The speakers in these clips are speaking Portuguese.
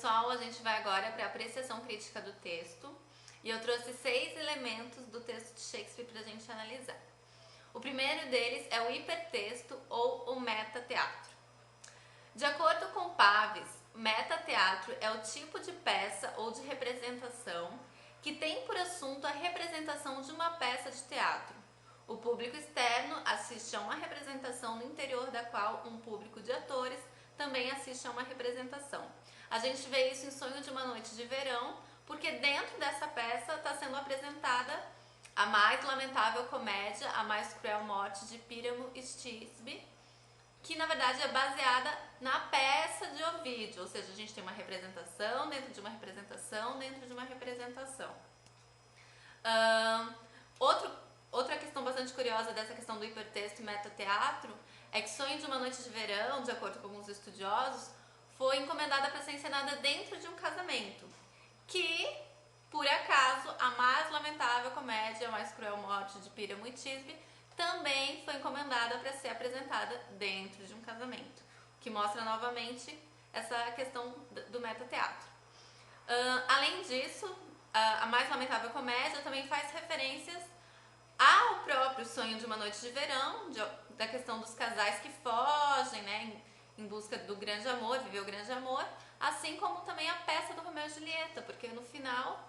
pessoal, a gente vai agora para a apreciação crítica do texto e eu trouxe 6 elementos do texto de Shakespeare para a gente analisar. O primeiro deles é o hipertexto ou o metateatro. De acordo com Paves, metateatro é o tipo de peça ou de representação que tem por assunto a representação de uma peça de teatro. O público externo assiste a uma representação no interior da qual um público de atores também assiste a uma representação. A gente vê isso em Sonho de uma Noite de Verão, porque dentro dessa peça está sendo apresentada a mais lamentável comédia, a mais cruel morte de Píramo e Tisbe, que na verdade é baseada na peça de Ovídio, ou seja, a gente tem uma representação dentro de uma representação dentro de uma representação. Outra questão bastante curiosa dessa questão do hipertexto e metateatro é que Sonho de uma Noite de Verão, de acordo com alguns estudiosos, foi encomendada para ser encenada dentro de um casamento, que, por acaso, a mais lamentável comédia, a mais cruel morte de Píramo e Tisbe, também foi encomendada para ser apresentada dentro de um casamento, o que mostra novamente essa questão do metateatro. Além disso, a mais lamentável comédia também faz referências ao próprio Sonho de uma Noite de Verão, da questão dos casais que fogem, né, em busca do grande amor, viver o grande amor, assim como também a peça do Romeu e Julieta, porque no final,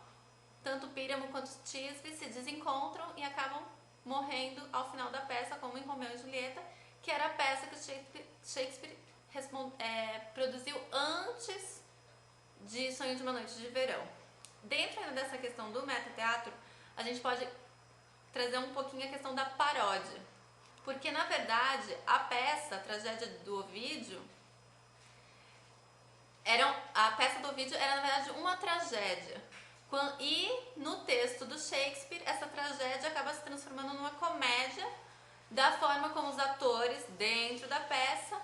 tanto Píramo quanto Tisbe se desencontram e acabam morrendo ao final da peça, como em Romeu e Julieta, que era a peça que Shakespeare produziu antes de Sonho de uma Noite de Verão. Dentro dessa questão do metateatro, a gente pode trazer um pouquinho a questão da paródia, porque na verdade a peça, a tragédia do Ovídio, a peça do Ovídio era na verdade uma tragédia, e no texto do Shakespeare essa tragédia acaba se transformando numa comédia, da forma como os atores dentro da peça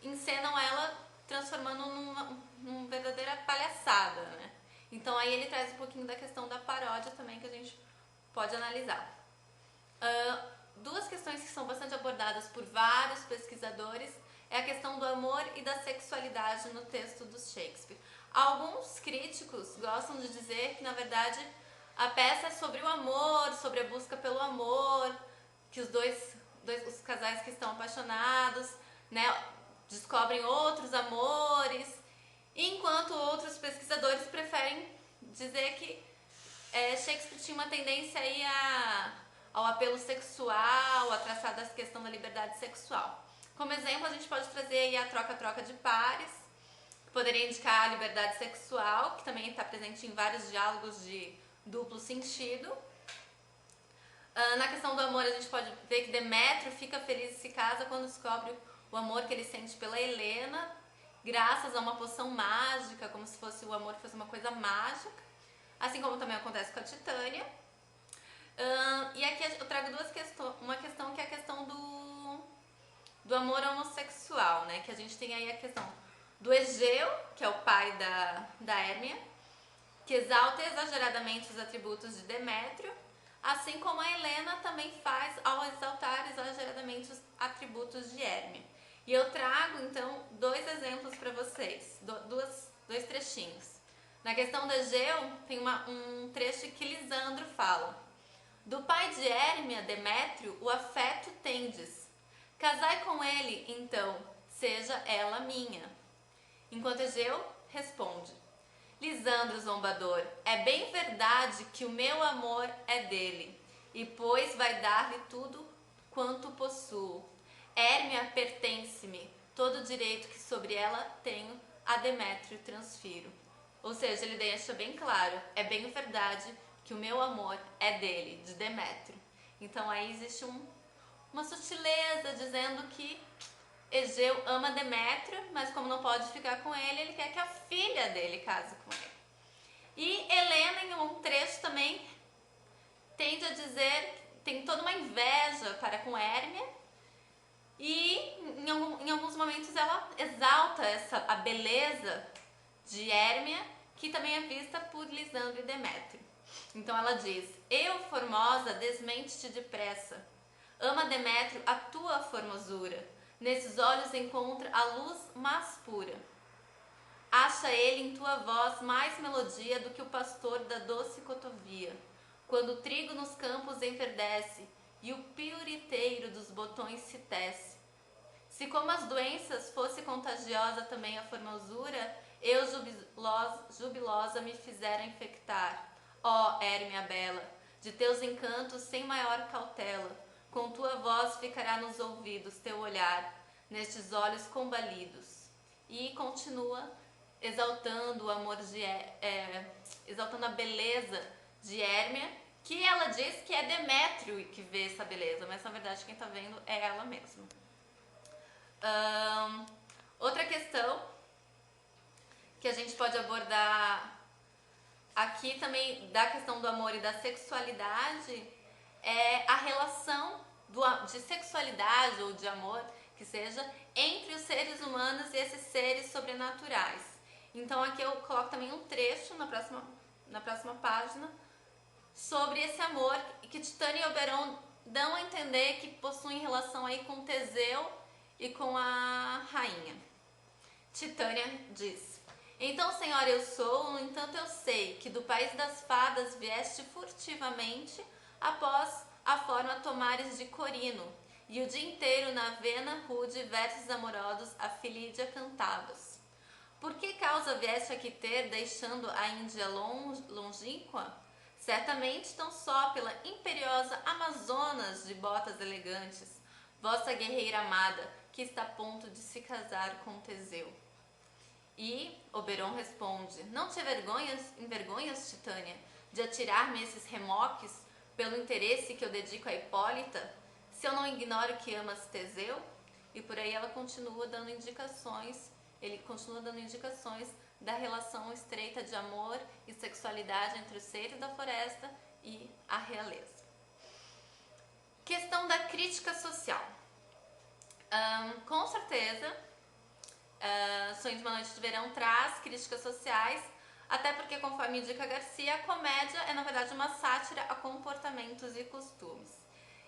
encenam ela, transformando numa verdadeira palhaçada, né? Então aí ele traz um pouquinho da questão da paródia também, que a gente pode analisar. Duas questões que são bastante abordadas por vários pesquisadores é a questão do amor e da sexualidade no texto do Shakespeare. Alguns críticos gostam de dizer que, na verdade, a peça é sobre o amor, sobre a busca pelo amor, que os casais que estão apaixonados, né, descobrem outros amores, enquanto outros pesquisadores preferem dizer que Shakespeare tinha uma tendência aí ao apelo sexual, a traçar da questão da liberdade sexual. Como exemplo, a gente pode trazer aí a troca-troca de pares, que poderia indicar a liberdade sexual, que também está presente em vários diálogos de duplo sentido. Na questão do amor, a gente pode ver que Demétrio fica feliz e se casa quando descobre o amor que ele sente pela Helena, graças a uma poção mágica, como se fosse o amor fosse uma coisa mágica, assim como também acontece com a Titânia. E aqui eu trago uma questão que é a questão do amor homossexual, né? Que a gente tem aí a questão do Egeu, que é o pai da Hérmia, que exalta exageradamente os atributos de Demétrio, assim como a Helena também faz ao exaltar exageradamente os atributos de Hérmia. E eu trago, então, 2 exemplos para vocês, dois trechinhos. Na questão do Egeu, tem um trecho que Lisandro fala: do pai de Hérmia, Demétrio, o afeto tendes. Casai com ele, então, seja ela minha. Enquanto Egeu responde: Lisandro, zombador, é bem verdade que o meu amor é dele, e pois vai dar-lhe tudo quanto possuo. Hérmia pertence-me, todo o direito que sobre ela tenho, a Demétrio transfiro. Ou seja, ele deixa bem claro, é bem verdade que o meu amor é dele, de Demétrio. Então aí existe uma sutileza dizendo que Egeu ama Demétrio, mas como não pode ficar com ele quer que a filha dele case com ele. E Helena, em um trecho também, tende a dizer, tem toda uma inveja para com Hérmia, e em alguns momentos ela exalta a beleza de Hérmia, que também é vista por Lisandro e Demétrio. Então ela diz: eu, formosa, desmente-te depressa. Ama Demétrio a tua formosura. Nesses olhos encontra a luz mais pura. Hás Acha ele em tua voz mais melodia do que o pastor da doce cotovia, quando o trigo nos campos enverdece e o piuriteiro dos botões se tece. Se como as doenças fosse contagiosa também a formosura, eu jubilosa me fizera infectar. Ó Hérmia bela, de teus encantos sem maior cautela, com tua voz ficará nos ouvidos teu olhar, nestes olhos combalidos. E continua exaltando o amor exaltando a beleza de Hérmia, que ela diz que é Demétrio que vê essa beleza, mas na verdade quem está vendo é ela mesma. Outra questão que a gente pode abordar aqui também da questão do amor e da sexualidade é a relação de sexualidade ou de amor, que seja, entre os seres humanos e esses seres sobrenaturais. Então aqui eu coloco também um trecho na próxima página sobre esse amor que Titânia e Oberon dão a entender que possuem relação aí com Teseu e com a rainha. Titânia diz: então, senhora, eu sou, no entanto eu sei que do país das fadas vieste furtivamente após a forma tomares de Corino, e o dia inteiro na vena rude versos amorosos a Filídia cantavas. Por que causa vieste aqui ter, deixando a Índia longínqua? Certamente tão só pela imperiosa Amazonas de botas elegantes, vossa guerreira amada, que está a ponto de se casar com Teseu. E Oberon responde: não te envergonhas, Titânia, de atirar-me esses remoques pelo interesse que eu dedico a Hipólita, se eu não ignoro que amas Teseu? E por aí ela continua dando indicações, ele continua dando indicações da relação estreita de amor e sexualidade entre os seres da floresta e a realeza. Questão da crítica social. Com certeza, Sonho de uma Noite de Verão traz críticas sociais, até porque, conforme indica Garcia, a comédia é na verdade uma sátira a comportamentos e costumes.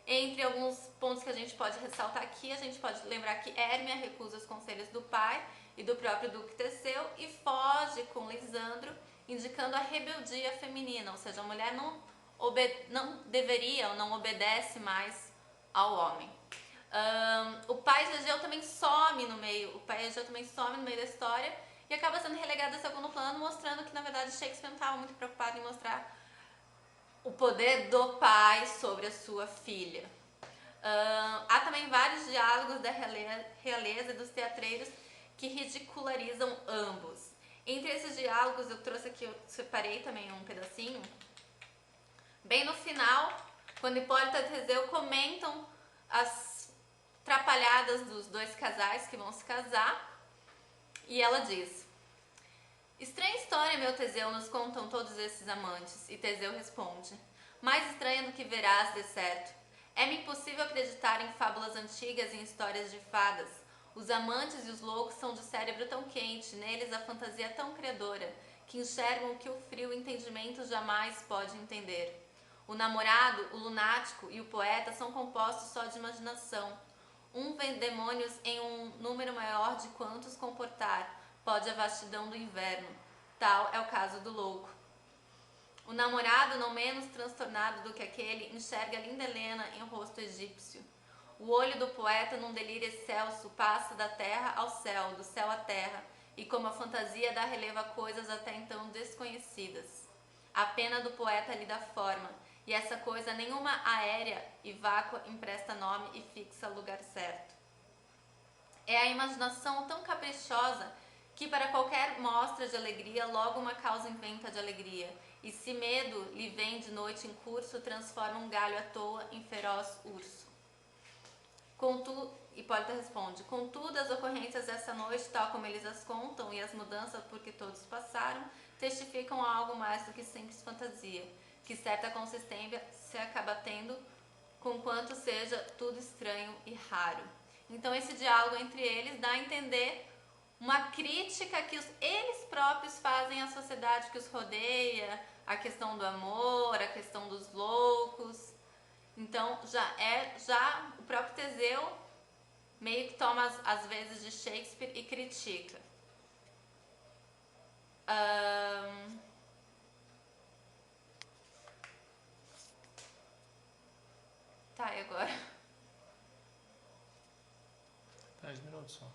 Entre alguns pontos que a gente pode ressaltar aqui, a gente pode lembrar que Hérmia recusa os conselhos do pai e do próprio Duque Teseu e foge com Lisandro, indicando a rebeldia feminina, ou seja, a mulher não deveria ou não obedece mais ao homem. O pai de Egeu também some no meio, da história e acaba sendo relegado a segundo plano, mostrando que na verdade Shakespeare não estava muito preocupado em mostrar o poder do pai sobre a sua filha. Há também vários diálogos da realeza e dos teatreiros que ridicularizam ambos. Entre esses diálogos eu trouxe aqui, eu separei também um pedacinho. Bem no final, quando Hipólita e Teseu comentam as trapalhadas dos dois casais que vão se casar, e ela diz: estranha história, meu Teseu, nos contam todos esses amantes. E Teseu responde: mais estranha do que verás, de certo. É-me impossível acreditar em fábulas antigas e em histórias de fadas. Os amantes e os loucos são de cérebro tão quente, neles a fantasia tão criadora, que enxergam o que o frio entendimento jamais pode entender. O namorado, o lunático e o poeta são compostos só de imaginação. Um vê demônios em um número maior de quantos comportar pode a vastidão do inverno. Tal é o caso do louco. O namorado, não menos transtornado do que aquele, enxerga a linda Helena em um rosto egípcio. O olho do poeta, num delírio excelso, passa da terra ao céu, do céu à terra, e como a fantasia dá relevo a coisas até então desconhecidas. A pena do poeta lhe dá forma, e essa coisa nenhuma aérea e vácua empresta nome e fixa lugar certo. É a imaginação tão caprichosa que para qualquer mostra de alegria logo uma causa inventa de alegria, e se medo lhe vem de noite em curso, transforma um galho à toa em feroz urso. Contudo, Hipólita responde: contudo, as ocorrências dessa noite, tal como eles as contam, e as mudanças por que todos passaram, testificam algo mais do que simples fantasia, que certa consistência se acaba tendo, conquanto seja tudo estranho e raro. Então esse diálogo entre eles dá a entender uma crítica que eles próprios fazem à sociedade que os rodeia, a questão do amor, a questão dos loucos. Então já o próprio Teseu meio que toma as vezes de Shakespeare e critica. Tá, e agora? 10 minutos só.